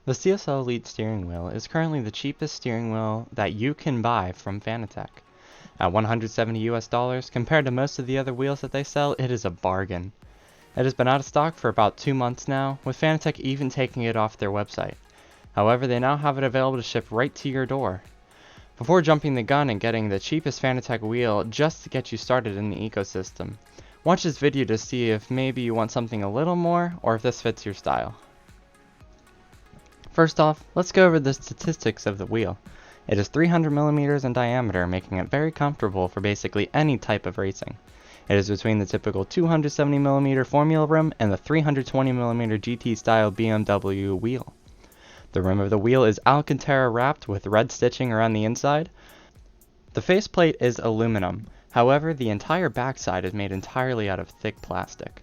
The CSL Elite steering wheel is currently the cheapest steering wheel that you can buy from Fanatec. At $170 compared to most of the other wheels that they sell, it is a bargain. It has been out of stock for about 2 months now, with Fanatec even taking it off their website. However, they now have it available to ship right to your door. Before jumping the gun and getting the cheapest Fanatec wheel just to get you started in the ecosystem, watch this video to see if maybe you want something a little more or if this fits your style. First off, let's go over the statistics of the wheel. It is 300mm in diameter, making it very comfortable for basically any type of racing. It is between the typical 270mm Formula rim and the 320mm GT style BMW wheel. The rim of the wheel is Alcantara wrapped with red stitching around the inside. The faceplate is aluminum, however the entire backside is made entirely out of thick plastic.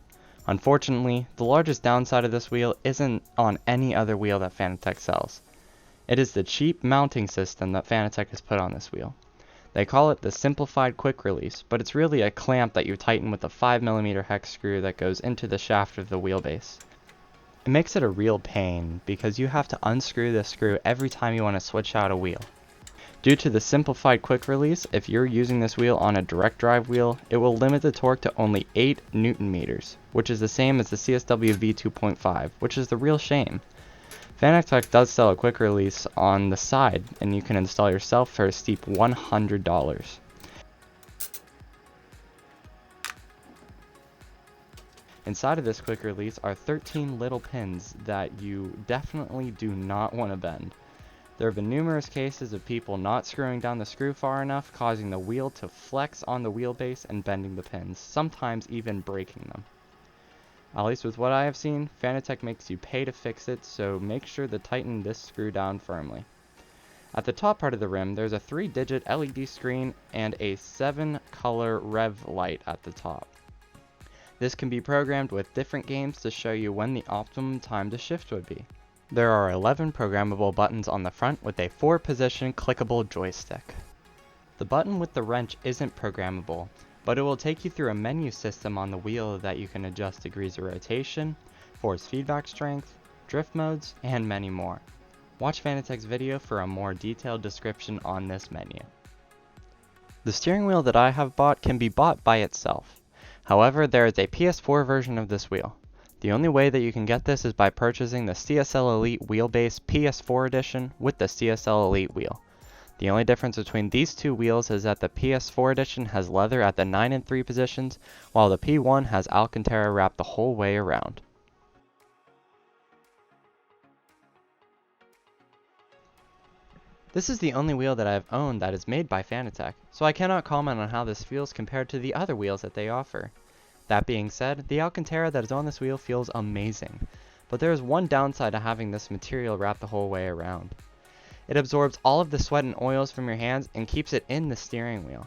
Unfortunately, the largest downside of this wheel isn't on any other wheel that Fanatec sells. It is the cheap mounting system that Fanatec has put on this wheel. They call it the simplified quick release, but it's really a clamp that you tighten with a 5mm hex screw that goes into the shaft of the wheelbase. It makes it a real pain because you have to unscrew this screw every time you want to switch out a wheel. Due to the simplified quick release, if you're using this wheel on a direct drive wheel, it will limit the torque to only 8 Nm, which is the same as the CSW V2.5, which is the real shame. Fanatec does sell a quick release on the side, and you can install yourself for a steep $100. Inside of this quick release are 13 little pins that you definitely do not want to bend. There have been numerous cases of people not screwing down the screw far enough, causing the wheel to flex on the wheelbase and bending the pins, sometimes even breaking them. At least with what I have seen, Fanatec makes you pay to fix it, so make sure to tighten this screw down firmly. At the top part of the rim, there's a 3-digit LED screen and a 7-color rev light at the top. This can be programmed with different games to show you when the optimum time to shift would be. There are 11 programmable buttons on the front with a 4-position clickable joystick. The button with the wrench isn't programmable, but it will take you through a menu system on the wheel that you can adjust degrees of rotation, force feedback strength, drift modes, and many more. Watch Fanatec's video for a more detailed description on this menu. The steering wheel that I have bought can be bought by itself. However, there is a PS4 version of this wheel. The only way that you can get this is by purchasing the CSL Elite Wheelbase PS4 edition with the CSL Elite wheel. The only difference between these two wheels is that the PS4 edition has leather at the 9 and 3 positions, while the P1 has Alcantara wrapped the whole way around. This is the only wheel that I have owned that is made by Fanatec, so I cannot comment on how this feels compared to the other wheels that they offer. That being said, the Alcantara that is on this wheel feels amazing, but there is one downside to having this material wrapped the whole way around. It absorbs all of the sweat and oils from your hands and keeps it in the steering wheel.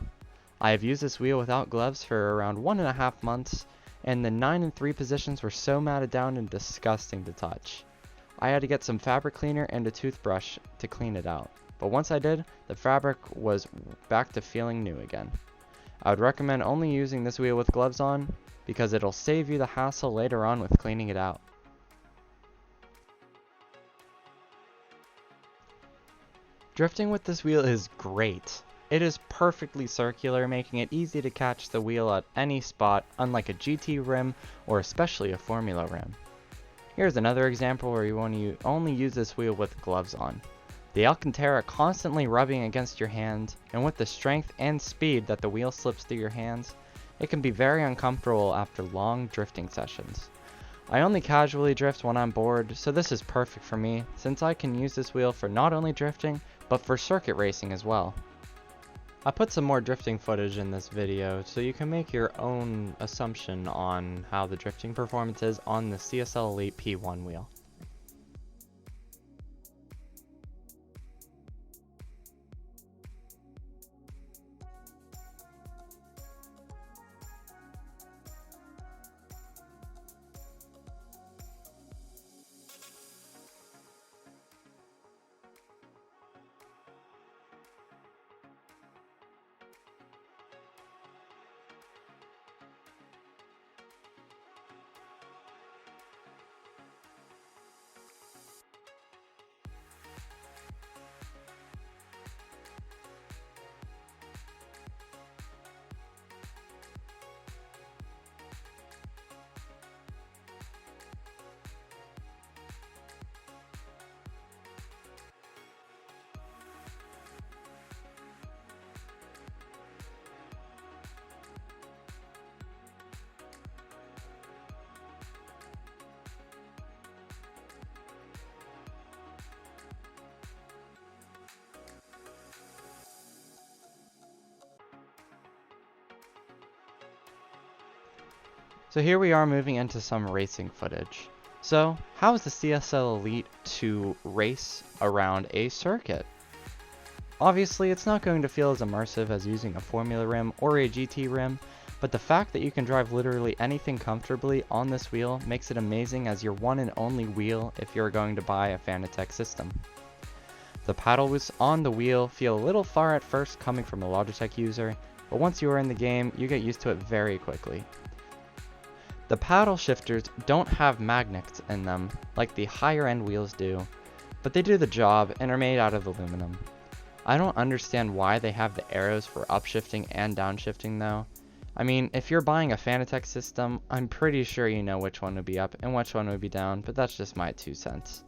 I have used this wheel without gloves for around 1.5 months, and the 9 and 3 positions were so matted down and disgusting to touch. I had to get some fabric cleaner and a toothbrush to clean it out. But once I did, the fabric was back to feeling new again. I would recommend only using this wheel with gloves on, because it'll save you the hassle later on with cleaning it out. Drifting with this wheel is great. It is perfectly circular, making it easy to catch the wheel at any spot, unlike a GT rim or especially a Formula rim. Here's another example where you want to only use this wheel with gloves on. The Alcantara constantly rubbing against your hand, and with the strength and speed that the wheel slips through your hands, it can be very uncomfortable after long drifting sessions. I only casually drift when I'm bored, so this is perfect for me, since I can use this wheel for not only drifting, but for circuit racing as well. I put some more drifting footage in this video, so you can make your own assumption on how the drifting performance is on the CSL Elite P1 wheel. So here we are moving into some racing footage. So, how is the CSL Elite to race around a circuit? Obviously, it's not going to feel as immersive as using a Formula rim or a GT rim, but the fact that you can drive literally anything comfortably on this wheel makes it amazing as your one and only wheel if you're going to buy a Fanatec system. The paddles on the wheel feel a little far at first coming from a Logitech user, but once you are in the game, you get used to it very quickly. The paddle shifters don't have magnets in them like the higher end wheels do, but they do the job and are made out of aluminum. I don't understand why they have the arrows for upshifting and downshifting though. I mean, if you're buying a Fanatec system, I'm pretty sure you know which one would be up and which one would be down, but that's just my 2 cents.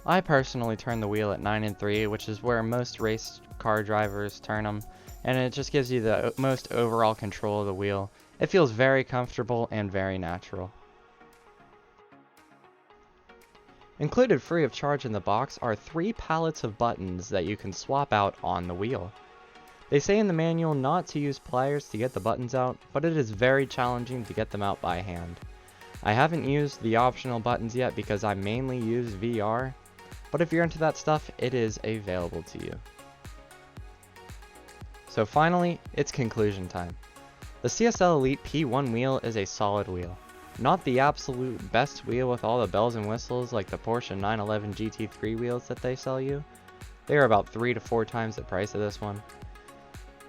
I personally turn the wheel at 9 and 3, which is where most race car drivers turn them, and it just gives you the most overall control of the wheel. It feels very comfortable and very natural. Included free of charge in the box are 3 pallets of buttons that you can swap out on the wheel. They say in the manual not to use pliers to get the buttons out, but it is very challenging to get them out by hand. I haven't used the optional buttons yet because I mainly use VR, but if you're into that stuff, it is available to you. So finally, it's conclusion time. The CSL Elite P1 wheel is a solid wheel. Not the absolute best wheel with all the bells and whistles like the Porsche 911 GT3 wheels that they sell you. They are about 3 to 4 times the price of this one.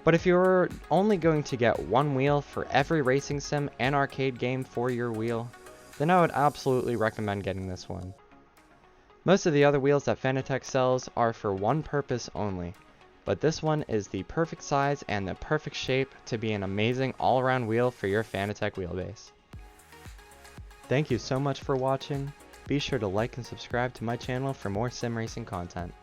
But if you're only going to get one wheel for every racing sim and arcade game for your wheel, then I would absolutely recommend getting this one. Most of the other wheels that Fanatec sells are for one purpose only, but this one is the perfect size and the perfect shape to be an amazing all-around wheel for your Fanatec wheelbase. Thank you so much for watching. Be sure to like and subscribe to my channel for more sim racing content.